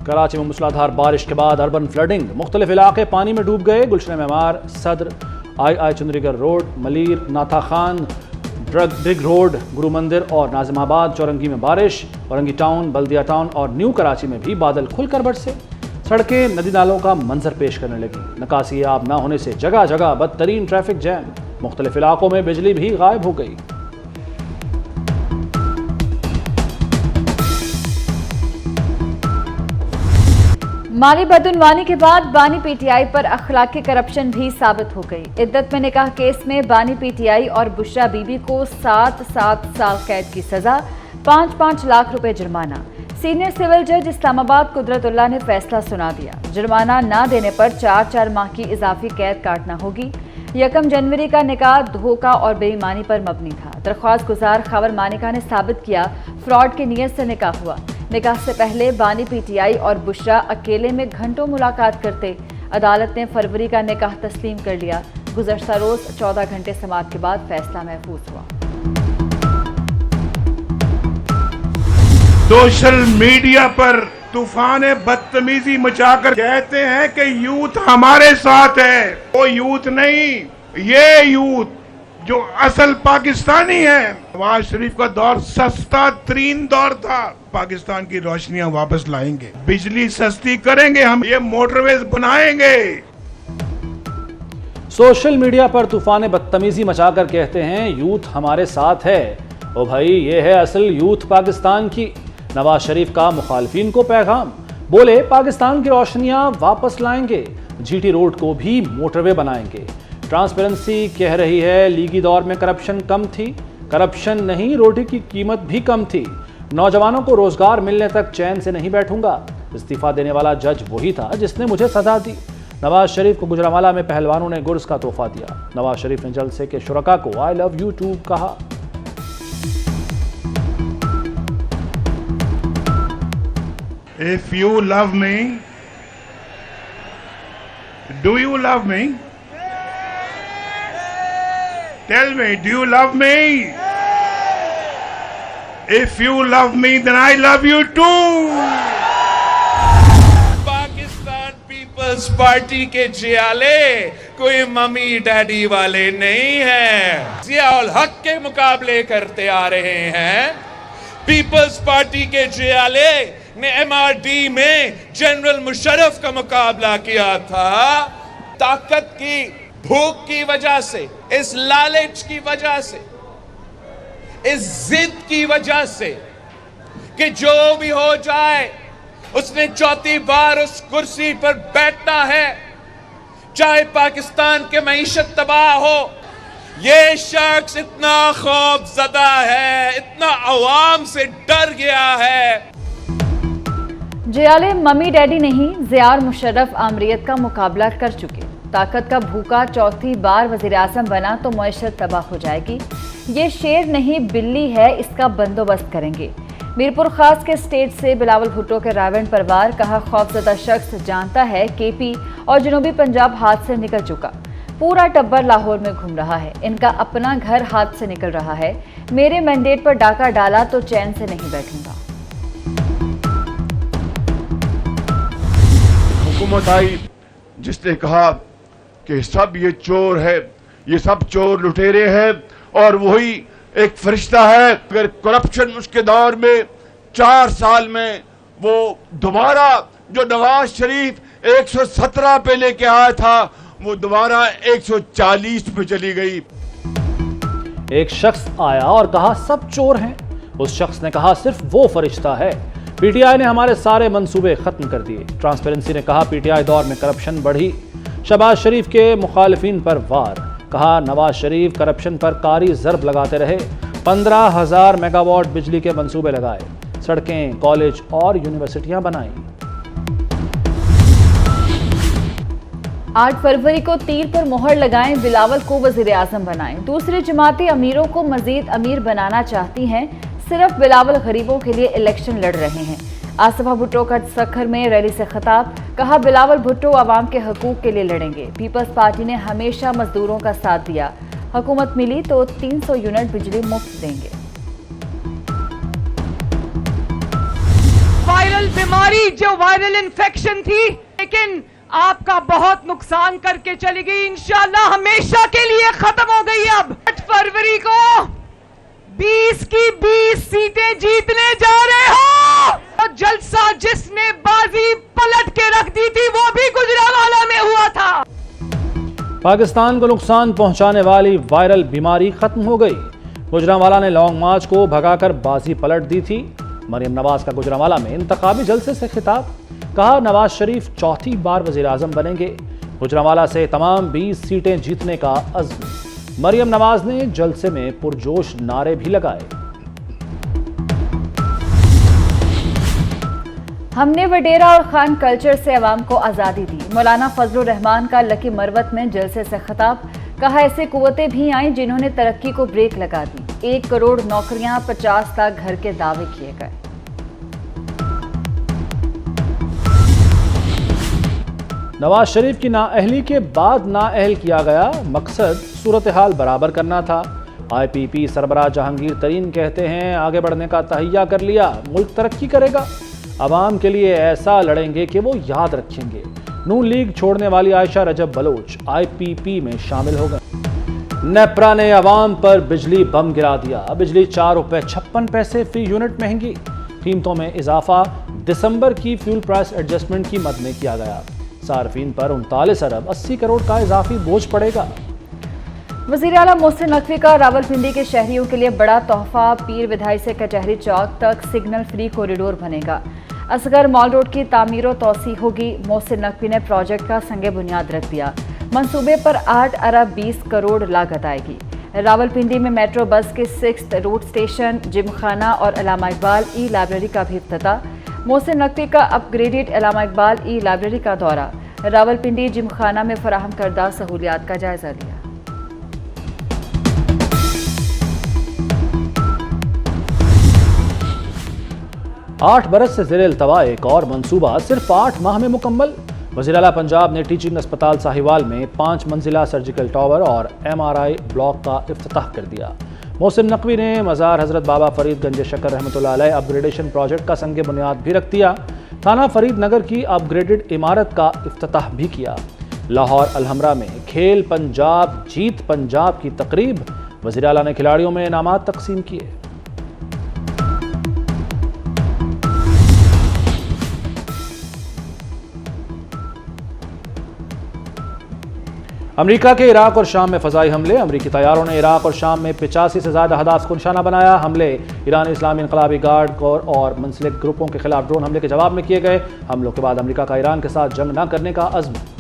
कराची में मूसलाधार बारिश के बाद अर्बन फ्लडिंग, मुख्तलिफ इलाके पानी में डूब गए। गुलशन मेमार, सदर, आई चुंदरीगर रोड, मलीर, नाथा खान, ब्रिग रोड, गुरु मंदिर और नाजिमाबाद चौरंगी में बारिश। औरंगी टाउन, बल्दिया टाउन और न्यू कराची में भी बादल खुलकर बरसे। सड़कें नदी नालों का मंजर पेश करने लगी। निकासी आब न होने से जगह जगह बदतरीन ट्रैफिक जैम। मुख्तलिफ इलाकों में बिजली भी गायब हो गई। माली बदउनवानी के बाद बानी पीटीआई पर अखलाकी करप्शन भी साबित हो गई। इद्दत में निकाह केस में बानी पीटीआई और बुशरा बीबी को 7-7 साल कैद की सजा, 5-5 लाख रुपए जुर्माना। सीनियर सिविल जज इस्लामाबाद कुदरतुल्लाह ने फैसला सुना दिया। जुर्माना न देने पर 4-4 माह की इजाफी कैद काटना होगी। 1 जनवरी का निकाह धोखा और बेईमानी पर मबनी था। दरख्वास्त गुजार खबर मानिका ने साबित किया फ्रॉड की नीयत से निकाह हुआ। निकाह से पहले बानी पीटीआई और बुशरा अकेले में घंटों मुलाकात करते। अदालत ने फरवरी का निकाह तस्लीम कर लिया। गुज़श्ता रोज 14 घंटे समाअत के बाद फैसला महफूज हुआ। सोशल मीडिया पर तूफान बदतमीजी मचाकर कहते हैं कि यूथ हमारे साथ है। वो यूथ नहीं, ये यूथ जो असल पाकिस्तानी है। नवाज शरीफ का दौर सस्ता तरीन दौर था। पाकिस्तान की रोशनियां वापस लाएंगे, बिजली सस्ती करेंगे, हम ये मोटरवेज बनाएंगे। सोशल मीडिया पर तूफान बदतमीजी मचाकर कहते हैं यूथ हमारे साथ है। ओ भाई, ये है असल यूथ पाकिस्तान की। नवाज शरीफ का मुखालफिन को पैगाम, बोले पाकिस्तान की रोशनियां वापस लाएंगे, जीटी रोड को भी मोटरवे बनाएंगे। ट्रांसपेरेंसी कह रही है लीगी दौर में करप्शन कम थी। करप्शन नहीं, रोटी की कीमत भी कम थी। नौजवानों को रोजगार मिलने तक चैन से नहीं बैठूंगा। इस्तीफा देने वाला जज वही था जिसने मुझे सजा दी। नवाज शरीफ को गुजरांवाला में पहलवानों ने गुर्स का तोहफा दिया। नवाज शरीफ ने जलसे के शुरका को आई लव यू टू कहा। If you love me, do you love me? Tell me, do you love me? If you love me, then I love you too. Pakistan Peoples Party के जियाले कोई मम्मी डैडी वाले नहीं हैं। जियाउल हक के मुकाबले करते आ रहे हैं। पीपल्स पार्टी के जियाले ने MRD में जनरल मुशर्रफ का मुकाबला किया था। ताकत की भूख की वजह से, इस लालच की वजह से, इस जिद की वजह से कि जो भी हो जाए उसने चौथी बार उस कुर्सी पर बैठना है, चाहे पाकिस्तान की मईशत तबाह हो। ये शख्स इतना खौफजदा है, इतना अवाम से डर गया है। जियाले मम्मी डैडी नहीं, ज़ियार मुशर्रफ आमरीत का मुकाबला कर चुके। ताकत का भूखा चौथी बार वज़ीर आज़म बना तो मईशत तबाह हो जाएगी। ये शेर नहीं बिल्ली है, इसका बंदोबस्त करेंगे। मीरपुर खास के स्टेज से बिलावल भुट्टो के रावण परवार, कहा खौफजदा शख्स जानता है KP और जनूबी पंजाब हाथ से निकल चुका। पूरा टब्बर लाहौर में घूम रहा है। इनका अपना घर हाथ से निकल रहा है। मेरे मैंडेट पर डाका डाला तो चैन से नहीं बैठूंगा। हुकूमत आई जिसने कहा कि सब ये चोर है, ये सब चोर लुटेरे हैं और वही एक फरिश्ता है। अगर करप्शन उसके दौर में 4 साल में वो दोबारा जो नवाज शरीफ 117 पे लेके आया था, वो दोबारा 140 पे चली गई। एक शख्स आया और कहा सब चोर हैं। उस शख्स ने कहा सिर्फ वो फरिश्ता है। पीटीआई ने हमारे सारे मंसूबे खत्म कर दिए। ट्रांसपेरेंसी ने कहा पीटीआई दौर में करप्शन बढ़ी। शहबाज शरीफ के मुखालिफिन पर वार, कहा नवाज शरीफ करप्शन पर कारी ज़र्ब लगाते रहे। 15,000 मेगावाट बिजली के मंसूबे लगाए। सड़कें, कॉलेज और यूनिवर्सिटियां बनाई। 8 फरवरी को तीर पर मोहर लगाएं, बिलावल को वज़ीर आज़म बनाएं। दूसरी जमाती अमीरों को मजीद अमीर बनाना चाहती हैं। सिर्फ बिलावल गरीबों के लिए इलेक्शन लड़ रहे हैं। आसफा भुट्टो का सखर में रैली से खिताब, कहा बिलावल भुट्टो आवाम के हकूक के लिए लड़ेंगे। पीपल्स पार्टी ने हमेशा मजदूरों का साथ दिया। हुकूमत मिली तो 300 यूनिट बिजली मुफ्त देंगे। वायरल बीमारी जो वायरल इन्फेक्शन थी, लेकिन आपका बहुत नुकसान करके चली गई, इंशाल्लाह हमेशा के लिए खत्म हो गई। अब 8 फरवरी को 20 की 20 सीटें जीतने जा रहे हो। और जलसा जिसने बाजी पलट के रख दी थी वो भी गुजरांवाला में हुआ था। पाकिस्तान को नुकसान पहुंचाने वाली वायरल बीमारी खत्म हो गई। गुजरांवाला ने लॉन्ग मार्च को भगाकर बाजी पलट दी थी। मरियम नवाज का गुजरांवाला में इंतखाबी जलसे से खिताब, कहा नवाज शरीफ चौथी बार वज़ीर-ए-आज़म बनेंगे। गुजरांवाला से तमाम 20 सीटें जीतने का अज़्म। मरियम नवाज ने जलसे में पुरजोश नारे भी लगाए। हमने वडेरा और खान कल्चर से अवाम को आज़ादी दी। मौलाना फजलुर रहमान का लकी मरवत में जलसे से खिताब, कहा ऐसे कुव्वतें भी आईं जिन्होंने तरक्की को ब्रेक लगा दी। 1 करोड़ नौकरियां, 50 लाख घर के दावे किए गए। नवाज शरीफ की नाअहली के बाद नाअहल किया गया मकसद सूरत हाल बराबर करना था। IPP सरबराह जहांगीर तरीन कहते हैं आगे बढ़ने का तहैया कर लिया, मुल्क तरक्की करेगा। अवाम के लिए ऐसा लड़ेंगे कि वो याद रखेंगे। नून लीग छोड़ने वाली आयशा रजब बलोच IPP में शामिल हो गए। नेप्रा ने अवाम पर बिजली बम गिरा दिया। बिजली 4 रुपये 56 पैसे फी यूनिट महंगी। कीमतों में इजाफा दिसंबर की फ्यूल प्राइस एडजस्टमेंट की मद में किया गया। सार्फिन पर 39 अरब 80 करोड़ का इजाफी बोझ पड़ेगा। वज़ीर आला मोहसिन नकवी का रावलपिंडी के शहरियों के लिए बड़ा तोहफा, पीर विधाई से कचहरी चौक तक सिग्नल फ्री कॉरिडोर बनेगा। असगर मॉल रोड की तामीर व तोसी होगी। मोहसिन नकवी ने प्रोजेक्ट का संगे बुनियाद रख दिया। मंसूबे पर 8 अरब 20 करोड़ लागत आएगी। रावलपिंडी में मेट्रो बस के 6th रूट स्टेशन, जिमखाना और अल्लामा इकबाल ई लाइब्रेरी का भी इफ्तिताह। मोहसिन नकवी का अपग्रेडेड अल्लामा इकबाल ई लाइब्रेरी का दौरा, रावलपिंडी जिमखाना में फराहम करदा सहूलियात का जायजा लिया। आठ बरस से ज़ेर इल्तवा एक और मंसूबा सिर्फ 8 माह में मुकम्मल। वज़ीर आला पंजाब ने टीचिंग अस्पताल साहिवाल में 5 मंजिला सर्जिकल टावर और MRI ब्लॉक का इफ्तिताह कर दिया। मोहसिन नकवी ने मज़ार हज़रत बाबा फरीद गंज शकर रहमतुल्लाह अलैह अपग्रेडेशन प्रोजेक्ट का संगे बुनियाद भी रख दिया। थाना फरीद नगर की अपग्रेडेड इमारत का इफ्तिताह भी किया। लाहौर अलहमरा में खेल पंजाब जीत पंजाब की तकरीब, वज़ीर आला ने खिलाड़ियों में इनामात तकसीम किए। अमेरिका के इराक और शाम में फ़ज़ाई हमले। अमेरिकी तैयारों ने इराक और शाम में 85 से ज़्यादा हदाफ को निशाना बनाया। हमले ईरानी इस्लामी इनकलाबी गार्ड कोर और मुंसलिक ग्रुपों के खिलाफ ड्रोन हमले के जवाब में किए गए। हमलों के बाद अमेरिका का ईरान के साथ जंग न करने का अज़्म।